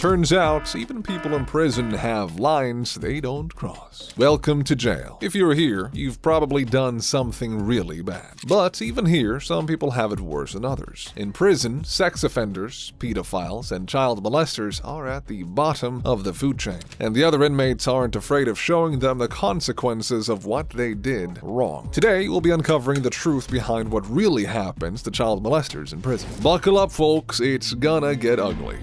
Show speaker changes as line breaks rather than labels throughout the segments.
Turns out, even people in prison have lines they don't cross. Welcome to jail. If you're here, you've probably done something really bad. But even here, some people have it worse than others. In prison, sex offenders, pedophiles, and child molesters are at the bottom of the food chain. And the other inmates aren't afraid of showing them the consequences of what they did wrong. Today, we'll be uncovering the truth behind what really happens to child molesters in prison. Buckle up, folks, it's gonna get ugly.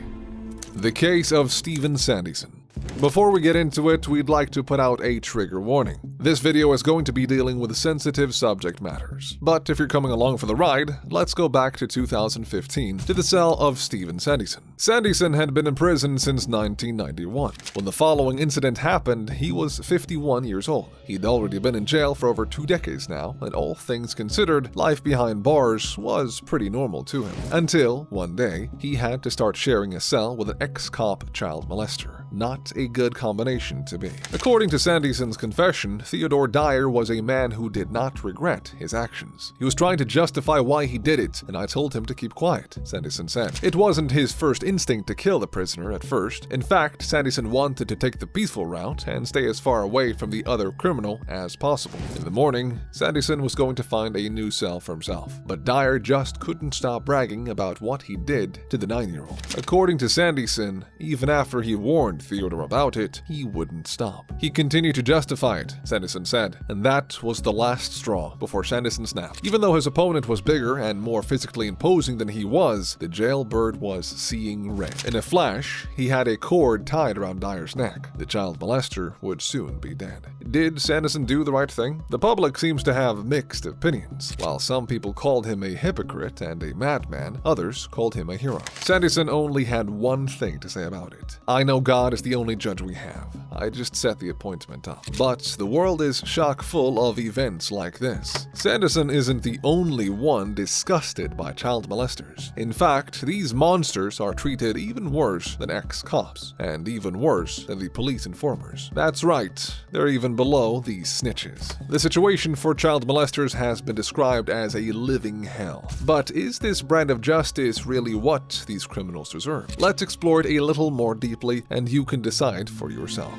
The case of Steven Sandison. Before we get into it, we'd like to put out a trigger warning. This video is going to be dealing with sensitive subject matters. But if you're coming along for the ride, let's go back to 2015 to the cell of Steven Sandison. Sandison had been in prison since 1991. When the following incident happened, he was 51 years old. He'd already been in jail for over 2 decades now, and all things considered, life behind bars was pretty normal to him. Until, one day, he had to start sharing a cell with an ex-cop child molester. Not a good combination to be. According to Sandison's confession, Theodore Dyer was a man who did not regret his actions. He was trying to justify why he did it, and I told him to keep quiet, Sandison said. It wasn't his first instinct to kill the prisoner at first. In fact, Sandison wanted to take the peaceful route and stay as far away from the other criminal as possible. In the morning, Sandison was going to find a new cell for himself, but Dyer just couldn't stop bragging about what he did to the 9-year-old. According to Sandison, even after he warned Theodore about it, he wouldn't stop. He continued to justify it, Sandison said, and that was the last straw before Sandison snapped. Even though his opponent was bigger and more physically imposing than he was, the jailbird was seeing red. In a flash, he had a cord tied around Dyer's neck. The child molester would soon be dead. Did Sandison do the right thing? The public seems to have mixed opinions. While some people called him a hypocrite and a madman, others called him a hero. Sandison only had one thing to say about it. I know God is the only judge we have. I just set the appointment up. But the world is chock full of events like this. Sandison isn't the only one disgusted by child molesters. In fact, these monsters are treated even worse than ex-cops, and even worse than the police informers. That's right, they're even below these snitches. The situation for child molesters has been described as a living hell. But is this brand of justice really what these criminals deserve? Let's explore it a little more deeply, and you can decide for yourself.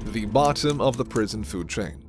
The bottom of the prison food chain.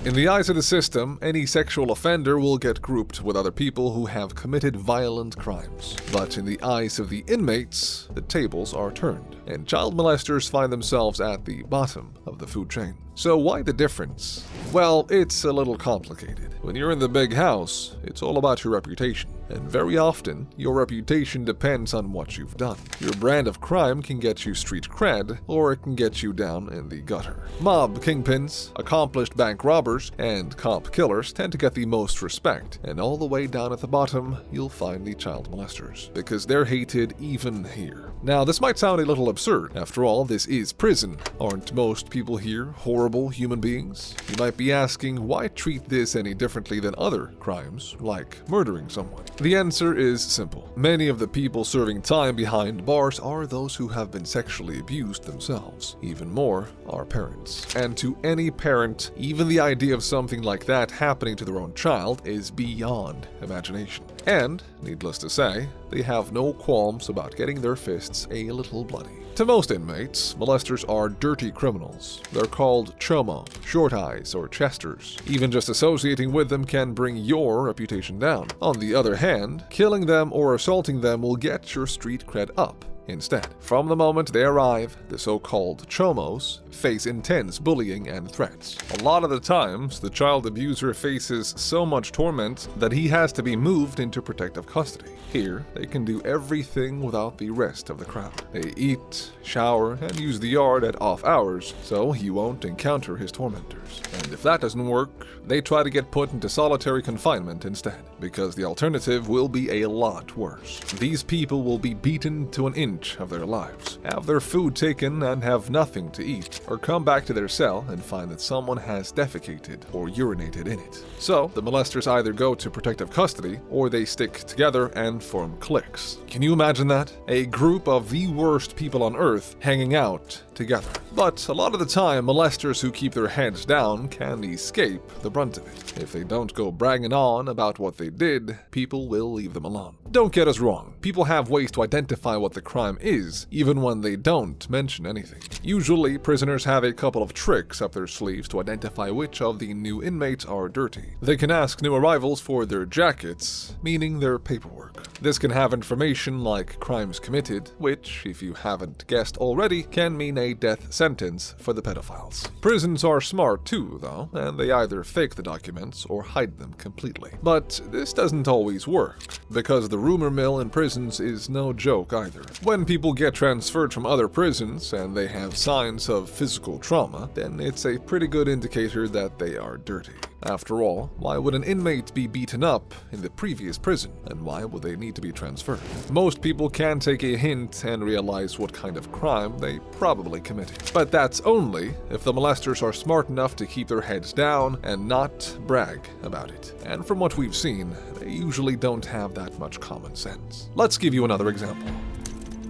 In the eyes of the system, any sexual offender will get grouped with other people who have committed violent crimes. But in the eyes of the inmates, the tables are turned, and child molesters find themselves at the bottom of the food chain. So why the difference? Well, it's a little complicated. When you're in the big house, it's all about your reputation. And very often, your reputation depends on what you've done. Your brand of crime can get you street cred, or it can get you down in the gutter. Mob kingpins, accomplished bank robbers, and cop killers tend to get the most respect. And all the way down at the bottom, you'll find the child molesters, because they're hated even here. Now, this might sound a little absurd. After all, this is prison. Aren't most people here horrible human beings? You might be asking, why treat this any differently than other crimes, like murdering someone? The answer is simple. Many of the people serving time behind bars are those who have been sexually abused themselves. Even more are parents. And to any parent, even the idea of something like that happening to their own child is beyond imagination. And, needless to say, they have no qualms about getting their fists a little bloody. To most inmates, molesters are dirty criminals. They're called chomo, short eyes, or chesters. Even just associating with them can bring your reputation down. On the other hand, killing them or assaulting them will get your street cred up. Instead, from the moment they arrive, the so-called chomos face intense bullying and threats. A lot of the times, the child abuser faces so much torment that he has to be moved into protective custody. Here, they can do everything without the rest of the crowd. They eat, shower, and use the yard at off hours, so he won't encounter his tormentors. And if that doesn't work, they try to get put into solitary confinement instead, because the alternative will be a lot worse. These people will be beaten to an inch of their lives, have their food taken and have nothing to eat, or come back to their cell and find that someone has defecated or urinated in it. So, the molesters either go to protective custody, or they stick together and form cliques. Can you imagine that? A group of the worst people on earth hanging out together. But a lot of the time, molesters who keep their heads down can escape the brunt of it. If they don't go bragging on about what they did, people will leave them alone. Don't get us wrong, people have ways to identify what the crime crime is, even when they don't mention anything. Usually, prisoners have a couple of tricks up their sleeves to identify which of the new inmates are dirty. They can ask new arrivals for their jackets, meaning their paperwork. This can have information like crimes committed, which, if you haven't guessed already, can mean a death sentence for the pedophiles. Prisons are smart too, though, and they either fake the documents or hide them completely. But this doesn't always work, because the rumor mill in prisons is no joke either. When people get transferred from other prisons and they have signs of physical trauma, then it's a pretty good indicator that they are dirty. After all, why would an inmate be beaten up in the previous prison, and why would they need to be transferred? Most people can take a hint and realize what kind of crime they probably committed. But that's only if the molesters are smart enough to keep their heads down and not brag about it. And from what we've seen, they usually don't have that much common sense. Let's give you another example.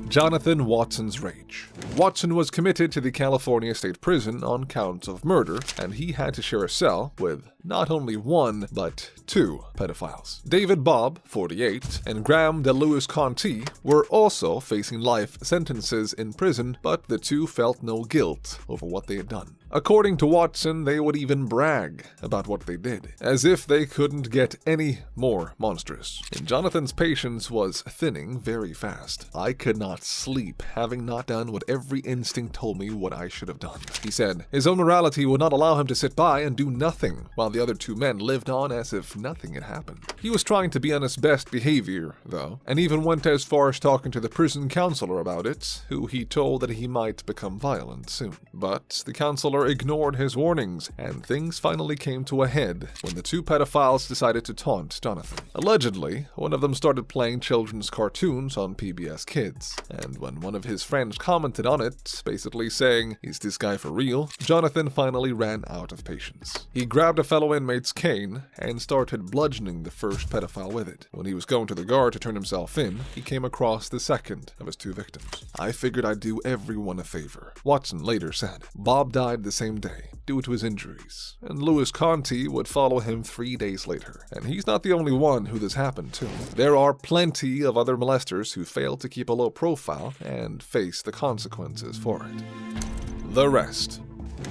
Jonathan Watson's rage. Watson was committed to the California State Prison on counts of murder, and he had to share a cell with not only one, but two pedophiles. David Bob, 48, and Graham DeLewis Conti were also facing life sentences in prison, but the two felt no guilt over what they had done. According to Watson, they would even brag about what they did, as if they couldn't get any more monstrous. And Jonathan's patience was thinning very fast. I could not sleep, having not done what every instinct told me what I should have done. He said his own morality would not allow him to sit by and do nothing, while the other two men lived on as if nothing had happened. He was trying to be on his best behavior, though, and even went as far as talking to the prison counselor about it, who he told that he might become violent soon. But the counselor ignored his warnings, and things finally came to a head when the two pedophiles decided to taunt Jonathan. Allegedly, one of them started playing children's cartoons on PBS Kids, and when one of his friends commented on it, basically saying, "Is this guy for real?" Jonathan finally ran out of patience. He grabbed a fellow inmate's cane and started bludgeoning the first pedophile with it. When he was going to the guard to turn himself in, he came across the second of his two victims. "I figured I'd do everyone a favor," Watson later said. Bob died the same day due to his injuries, and Louis Conti would follow him 3 days later. And he's not the only one who this happened to. There are plenty of other molesters who fail to keep a low profile and face the consequences for it. The rest.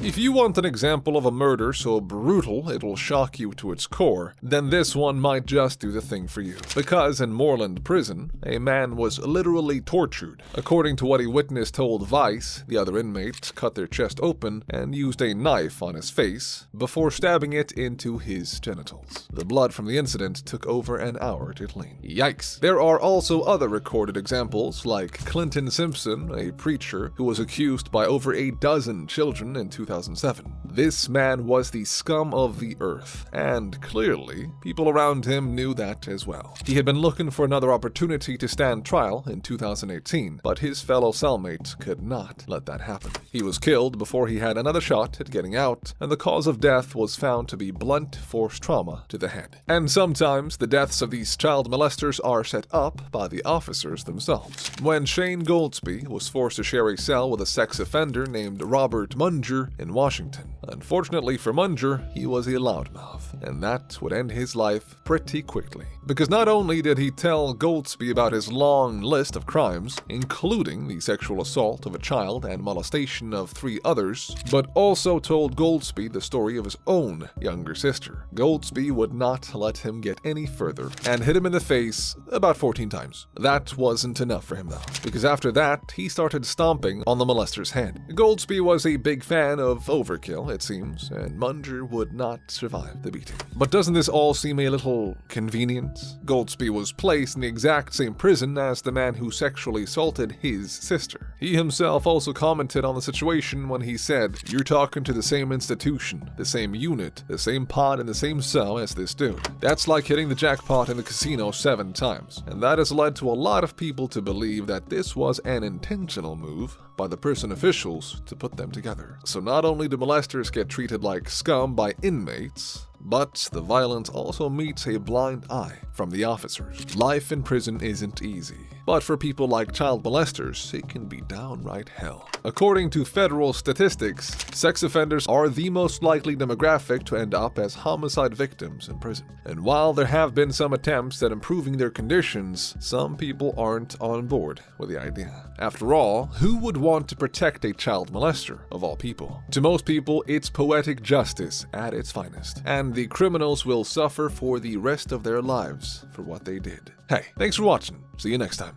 If you want an example of a murder so brutal it'll shock you to its core, then this one might just do the thing for you. Because in Moreland Prison, a man was literally tortured. According to what a witness told Vice, the other inmate cut their chest open and used a knife on his face before stabbing it into his genitals. The blood from the incident took over an hour to clean. Yikes. There are also other recorded examples, like Clinton Simpson, a preacher who was accused by over a dozen children in 2007. This man was the scum of the earth, and clearly, people around him knew that as well. He had been looking for another opportunity to stand trial in 2018, but his fellow cellmate could not let that happen. He was killed before he had another shot at getting out, and the cause of death was found to be blunt force trauma to the head. And sometimes, the deaths of these child molesters are set up by the officers themselves. When Shane Goldsby was forced to share a cell with a sex offender named Robert Munger in Washington. Unfortunately for Munger, he was a loudmouth, and that would end his life pretty quickly. Because not only did he tell Goldsby about his long list of crimes, including the sexual assault of a child and molestation of 3 others, but also told Goldsby the story of his own younger sister. Goldsby would not let him get any further, and hit him in the face about 14 times. That wasn't enough for him though, because after that, he started stomping on the molester's head. Goldsby was a big fan of overkill, it seems, and Munger would not survive the beating. But doesn't this all seem a little convenient? Goldsby was placed in the exact same prison as the man who sexually assaulted his sister. He himself also commented on the situation when he said, "You're talking to the same institution, the same unit, the same pod in the same cell as this dude." That's like hitting the jackpot in the casino 7 times, and that has led to a lot of people to believe that this was an intentional move by the prison officials to put them together. So not only do molesters get treated like scum by inmates, but the violence also meets a blind eye from the officers. Life in prison isn't easy, But for people like child molesters, it can be downright hell. According to federal statistics, sex offenders are the most likely demographic to end up as homicide victims in prison. And while there have been some attempts at improving their conditions, some people aren't on board with the idea. After all, who would want to protect a child molester, of all people? To most people, it's poetic justice at its finest, and the criminals will suffer for the rest of their lives for what they did. Hey, thanks for watching. See you next time.